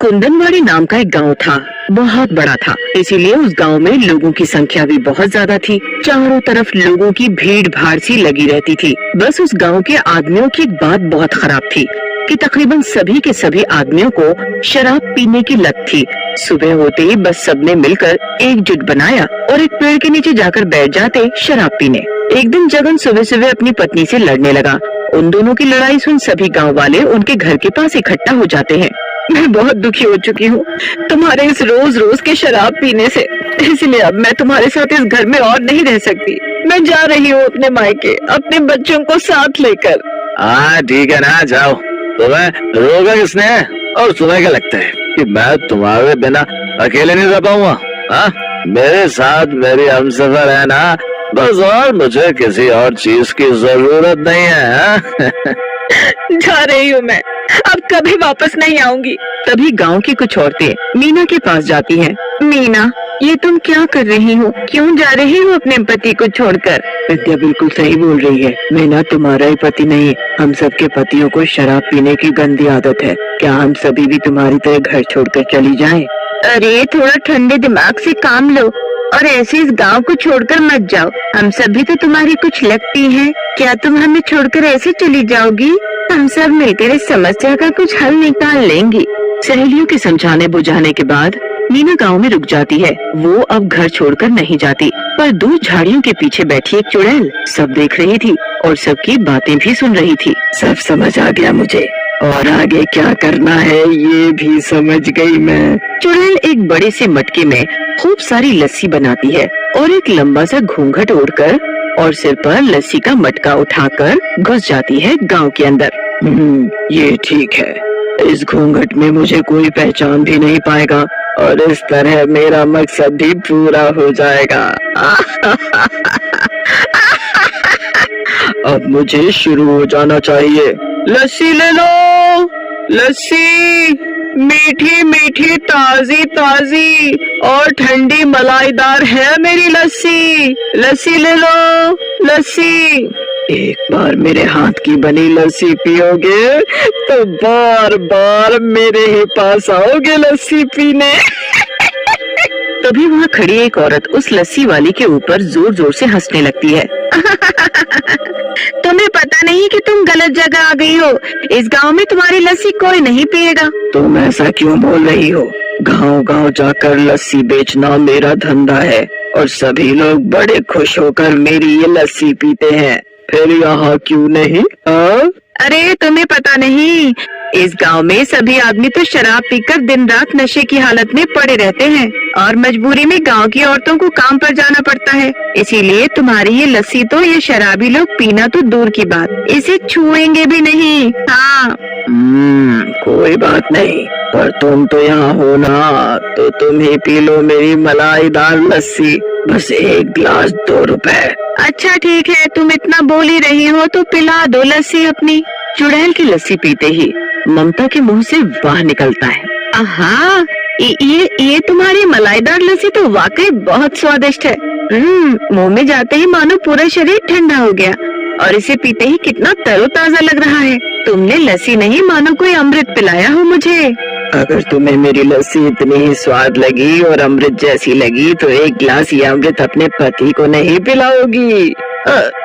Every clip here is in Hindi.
कुंदनवाड़ी नाम का एक गांव था, बहुत बड़ा था, इसीलिए उस गांव में लोगों की संख्या भी बहुत ज्यादा थी। चारों तरफ लोगों की भीड़ भाड़ सी लगी रहती थी। बस उस गांव के आदमियों की एक बात बहुत खराब थी कि तकरीबन सभी के सभी आदमियों को शराब पीने की लत थी। सुबह होते ही बस सबने मिलकर एकजुट बनाया और एक पेड़ के नीचे जाकर बैठ जाते शराब पीने। एक दिन जगन सुबह सुबह अपनी पत्नी से लड़ने लगा। उन दोनों की लड़ाई सुन सभी गांव वाले उनके घर के पास इकट्ठा हो जाते हैं। मैं बहुत दुखी हो चुकी हूँ तुम्हारे इस रोज रोज के शराब पीने से, इसलिए अब मैं तुम्हारे साथ इस घर में और नहीं रह सकती। मैं जा रही हूँ अपने मायके, अपने बच्चों को साथ लेकर। हाँ ठीक है ना, जाओ। तुम्हें रोका किसने और तुम्हें क्या लगता है कि मैं तुम्हारे बिना अकेले नहीं रह पाऊंगा? हाँ, मेरे साथ मेरी हमसफर है ना, बस, और मुझे किसी और चीज की जरूरत नहीं है। जा रही हूँ मैं, अब कभी वापस नहीं आऊंगी। तभी गांव की कुछ औरतें मीना के पास जाती हैं। मीना, ये तुम क्या कर रही हो? क्यों जा रही हो अपने पति को छोड़कर? विद्या बिल्कुल सही बोल रही है। मीना तुम्हारा ही पति नहीं, हम सबके पतियों को शराब पीने की गंदी आदत है। क्या हम सभी भी तुम्हारी तरह घर छोड़कर चली जाएं? अरे थोड़ा ठंडे दिमाग से काम लो और ऐसे इस गांव को छोड़कर मत जाओ। हम सभी तो तुम्हारी कुछ लगती हैं। क्या तुम हमें छोड़कर ऐसे चली जाओगी? हम सब मिलकर इस समस्या का कुछ हल निकाल लेंगे। सहेलियों के समझाने बुझाने के बाद मीना गांव में रुक जाती है। वो अब घर छोड़कर नहीं जाती, पर दूर झाड़ियों के पीछे बैठी एक चुड़ैल सब देख रही थी और सबकी बातें भी सुन रही थी। सब समझ आ गया मुझे, और आगे क्या करना है ये भी समझ गई मैं। चुड़ैल एक बड़े से मटके में खूब सारी लस्सी बनाती है और एक लंबा सा घूंघट ओढ़कर और सिर पर लस्सी का मटका उठाकर घुस जाती है गांव के अंदर। ये ठीक है, इस घूंघट में मुझे कोई पहचान भी नहीं पाएगा और इस तरह मेरा मकसद भी पूरा हो जाएगा। अब मुझे शुरू हो जाना चाहिए। लस्सी ले लो, लस्सी, मीठी मीठी ताजी ताजी और ठंडी मलाईदार है मेरी लस्सी। लस्सी ले लो, लस्सी। एक बार मेरे हाथ की बनी लस्सी पियोगे तो बार बार मेरे ही पास आओगे लस्सी पीने। तभी वहाँ खड़ी एक औरत उस लस्सी वाली के ऊपर जोर जोर से हंसने लगती है। तुम्हें पता नहीं कि तुम गलत जगह आ गई हो? इस गांव में तुम्हारी लस्सी कोई नहीं पिएगा। तुम ऐसा क्यों बोल रही हो? गांव गांव जाकर लस्सी बेचना मेरा धंधा है और सभी लोग बड़े खुश होकर मेरी ये लस्सी पीते हैं। फिर यहाँ क्यों नहीं? अरे तुम्हें पता नहीं, इस गांव में सभी आदमी तो शराब पीकर दिन रात नशे की हालत में पड़े रहते हैं और मजबूरी में गांव की औरतों को काम पर जाना पड़ता है। इसीलिए तुम्हारी ये लस्सी तो ये शराबी लोग पीना तो दूर की बात, इसे छुएंगे भी नहीं। हाँ, कोई बात नहीं, पर तुम तो यहाँ हो ना, तो तुम ही पी लो मेरी मलाईदार लस्सी। बस एक गिलास 2 रुपए। अच्छा ठीक है, तुम इतना बोल ही रही हो तो पिला दो लस्सी अपनी। चुड़ैल की लस्सी पीते ही ममता के मुंह से वाह निकलता है। आहा, ये तुम्हारी मलाईदार लस्सी तो वाकई बहुत स्वादिष्ट है। मुंह में जाते ही मानो पूरा शरीर ठंडा हो गया और इसे पीते ही कितना तरोताजा लग रहा है। तुमने लस्सी नहीं मानो कोई अमृत पिलाया हो मुझे। अगर तुम्हें मेरी लस्सी इतनी ही स्वाद लगी और अमृत जैसी लगी तो एक गिलास ये अमृत अपने पति को नहीं पिलाओगी?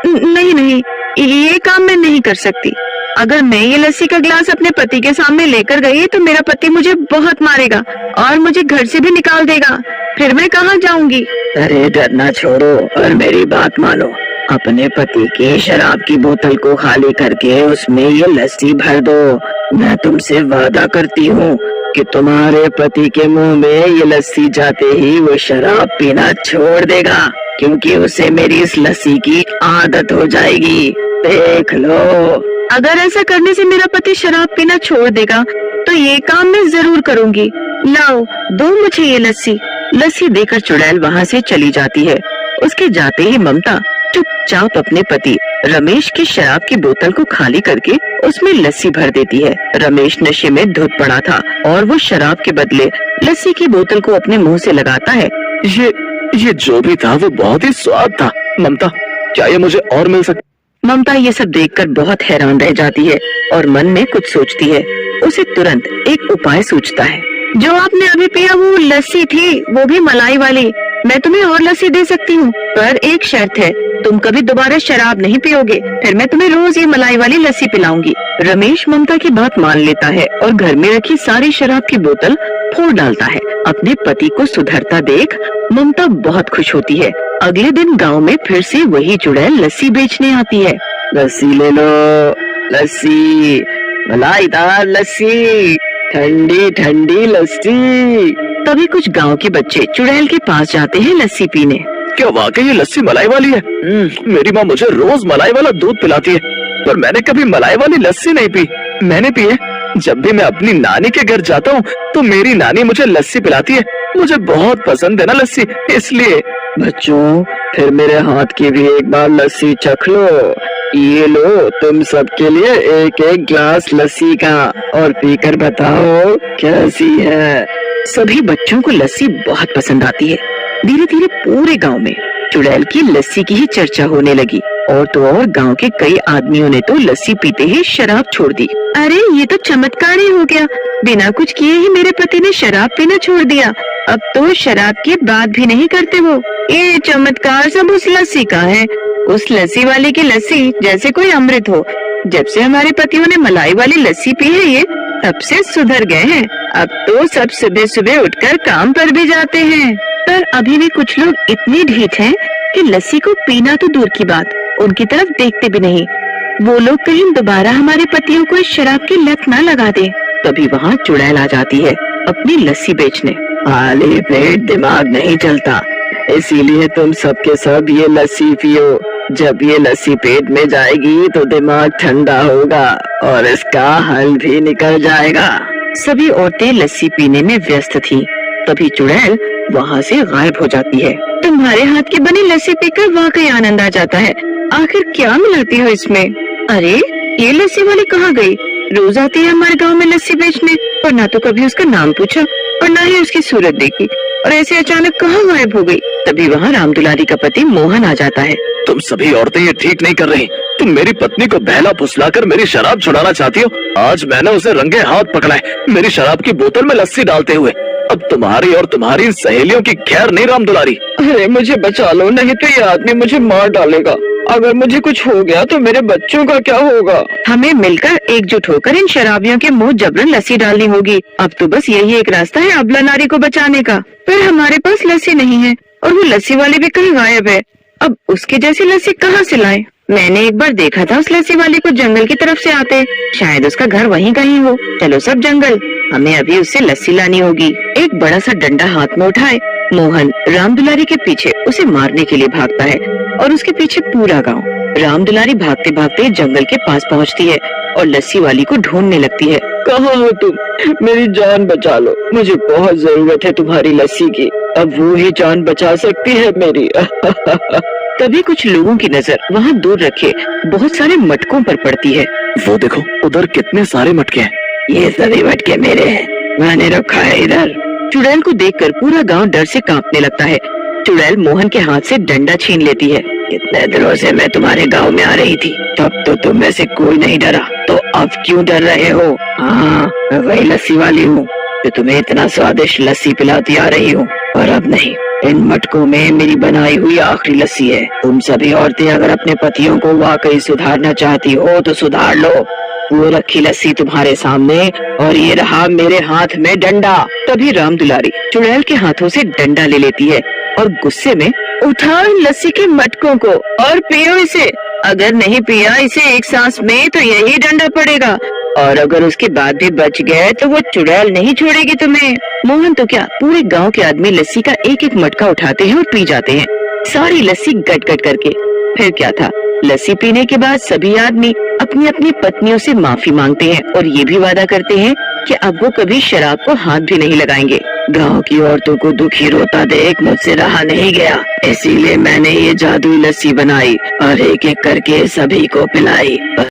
नहीं नहीं, ये काम मैं नहीं कर सकती। अगर मैं ये लस्सी का गिलास अपने पति के सामने लेकर गई तो मेरा पति मुझे बहुत मारेगा और मुझे घर से भी निकाल देगा। फिर मैं कहाँ जाऊंगी? अरे डरना छोड़ो और मेरी बात मानो। अपने पति की शराब की बोतल को खाली करके उसमें ये लस्सी भर दो। मैं तुमसे वादा करती हूँ कि तुम्हारे पति के मुंह में ये लस्सी जाते ही वो शराब पीना छोड़ देगा, क्योंकि उसे मेरी इस लस्सी की आदत हो जाएगी। देख लो, अगर ऐसा करने से मेरा पति शराब पीना छोड़ देगा तो ये काम मैं जरूर करूँगी। लाओ, दो मुझे ये लस्सी। लस्सी देकर चुड़ैल वहाँ से चली जाती है। उसके जाते ही ममता चुपचाप अपने पति रमेश की शराब की बोतल को खाली करके उसमें लस्सी भर देती है। रमेश नशे में धुत पड़ा था और वो शराब के बदले लस्सी की बोतल को अपने मुंह से लगाता है। ये जो भी था वो बहुत ही स्वाद था। ममता, क्या ये मुझे और मिल सकता? ममता ये सब देखकर बहुत हैरान रह जाती है और मन में कुछ सोचती है। उसे तुरंत एक उपाय सूझता है। जो आपने अभी पिया वो लस्सी थी, वो भी मलाई वाली। मैं तुम्हें और लस्सी दे सकती हूँ, पर एक शर्त है, तुम कभी दोबारा शराब नहीं पियोगे, फिर मैं तुम्हें रोज ये मलाई वाली लस्सी पिलाऊंगी। रमेश ममता की बात मान लेता है और घर में रखी सारी शराब की बोतल फोड़ डालता है। अपने पति को सुधरता देख ममता बहुत खुश होती है। अगले दिन गांव में फिर से वही चुड़ैल लस्सी बेचने आती है। लस्सी ले लो, लस्सी, मलाईदार लस्सी, ठंडी ठंडी लस्सी। तभी कुछ गांव के बच्चे चुड़ैल के पास जाते हैं लस्सी पीने। क्या वाकई ये लस्सी मलाई वाली है? मेरी माँ मुझे रोज मलाई वाला दूध पिलाती है, पर मैंने कभी मलाई वाली लस्सी नहीं पी। मैंने पी है जब भी मैं अपनी नानी के घर जाता हूँ तो मेरी नानी मुझे लस्सी पिलाती है। मुझे बहुत पसंद है ना लस्सी, इसलिए। बच्चों, फिर मेरे हाथ की भी एक बार लस्सी चख लो। ये लो तुम सबके लिए एक एक ग्लास लस्सी का, और पीकर बताओ कैसी है। सभी बच्चों को लस्सी बहुत पसंद आती है। धीरे धीरे पूरे गांव में चुड़ैल की लस्सी की ही चर्चा होने लगी। और तो और गांव के कई आदमियों ने तो लस्सी पीते ही शराब छोड़ दी। अरे ये तो चमत्कार ही हो गया, बिना कुछ किए ही मेरे पति ने शराब पीना छोड़ दिया। अब तो शराब की बात भी नहीं करते वो। ये चमत्कार सब उस लस्सी का है। उस लस्सी वाले की लस्सी जैसे कोई अमृत हो। जब से हमारे पतियों ने मलाई वाली लस्सी पी है ये तब से सुधर गए हैं। अब तो सब सुबह सुबह उठकर काम पर भी जाते हैं। पर अभी भी कुछ लोग इतने ढीठ हैं कि लस्सी को पीना तो दूर की बात, उनकी तरफ देखते भी नहीं। वो लोग कहीं दोबारा हमारे पतियों को इस शराब की लत न लगा दे। तभी वहाँ चुड़ैल आ जाती है अपनी लस्सी बेचने। खाली पेट दिमाग नहीं चलता, इसीलिए तुम सबके सब ये लस्सी पियो। जब ये लस्सी पेट में जाएगी तो दिमाग ठंडा होगा और इसका हल भी निकल जाएगा। सभी औरतें लस्सी पीने में व्यस्त थी। तभी चुड़ैल वहाँ से गायब हो जाती है। तुम्हारे हाथ की बनी लस्सी पीकर वाकई आनंद आ जाता है। आखिर क्या मिलाती हो इसमें? अरे ये लस्सी वाली कहाँ गई? रोज आती है हमारे गांव में लस्सी बेचने, और ना तो कभी उसका नाम पूछा और ना ही उसकी सूरत देखी, और ऐसे अचानक कहाँ गायब हो गई? तभी वहाँ राम दुलारी का पति मोहन आ जाता है। तुम सभी औरतें ये ठीक नहीं कर रही। तुम मेरी पत्नी को बहला फुसलाकर मेरी शराब छुड़ाना चाहती हो। आज मैंने उसे रंगे हाथ पकड़ा है, मेरी शराब की बोतल में लस्सी डालते हुए। अब तुम्हारी और तुम्हारी सहेलियों की खैर नहीं राम दुलारी। अरे मुझे बचा लो, नहीं तो ये आदमी मुझे मार डालेगा। अगर मुझे कुछ हो गया तो मेरे बच्चों का क्या होगा? हमें मिलकर एकजुट होकर इन शराबियों के मुंह जबरन लस्सी डालनी होगी। अब तो बस यही एक रास्ता है अबला नारी को बचाने का। पर हमारे पास लस्सी नहीं है और वो लस्सी वाले भी कहीं गायब है। अब उसके जैसी लस्सी कहाँ से लाएं? मैंने एक बार देखा था उस लस्सी वाले को जंगल की तरफ से आते, शायद उसका घर वहीं कहीं हो। चलो सब जंगल, हमें अभी उससे लस्सी लानी होगी। एक बड़ा सा डंडा हाथ में उठाए मोहन राम दुलारी के पीछे उसे मारने के लिए भागता है, और उसके पीछे पूरा गांव। राम दुलारी भागते भागते जंगल के पास पहुंचती है और लस्सी वाली को ढूंढने लगती है। कहाँ हो तुम? मेरी जान बचा लो, मुझे बहुत जरूरत है तुम्हारी लस्सी की। अब वो ही जान बचा सकती है मेरी। तभी कुछ लोगों की नजर वहाँ दूर रखे बहुत सारे मटकों पर पड़ती है। वो देखो उधर कितने सारे मटके हैं। ये सभी मटके मेरे हैं, मैंने रखा है इधर। चुड़ैल को देखकर पूरा गांव डर से कांपने लगता है। चुड़ैल मोहन के हाथ से डंडा छीन लेती है। कितने दिनों से मैं तुम्हारे गांव में आ रही थी, तब तो तुम में से कोई नहीं डरा, तो अब क्यों डर रहे हो? हाँ, मैं वही लस्सी वाली हूँ जो तुम्हें इतना स्वादिष्ट लस्सी पिलाती आ रही हूँ। और अब नहीं, इन मटकों में मेरी बनाई हुई आखिरी लस्सी है। तुम सभी औरतें अगर अपने पतियों को वाकई सुधारना चाहती हो तो सुधार लो। वो रखी लस्सी तुम्हारे सामने, और ये रहा मेरे हाथ में डंडा। तभी राम दुलारी चुड़ैल के हाथों से डंडा ले लेती है और गुस्से में, उठाओ इन लस्सी के मटकों को और पियो इसे। अगर नहीं पिया इसे एक सांस में तो यही डंडा पड़ेगा, और अगर उसके बाद भी बच गए तो वो चुड़ैल नहीं छोड़ेगी तुम्हें। मोहन तो क्या, पूरे गांव के आदमी लस्सी का एक एक मटका उठाते हैं और पी जाते हैं, सारी लस्सी गट गट करके। फिर क्या था, लस्सी पीने के बाद सभी आदमी अपनी अपनी पत्नियों से माफी मांगते हैं और ये भी वादा करते हैं कि अब वो कभी शराब को हाथ भी नहीं लगाएंगे। गांव की औरतों को दुखी रोता देख मुझसे रहा नहीं गया, इसीलिए मैंने ये जादुई लस्सी बनाई और एक एक करके सभी को पिलाई।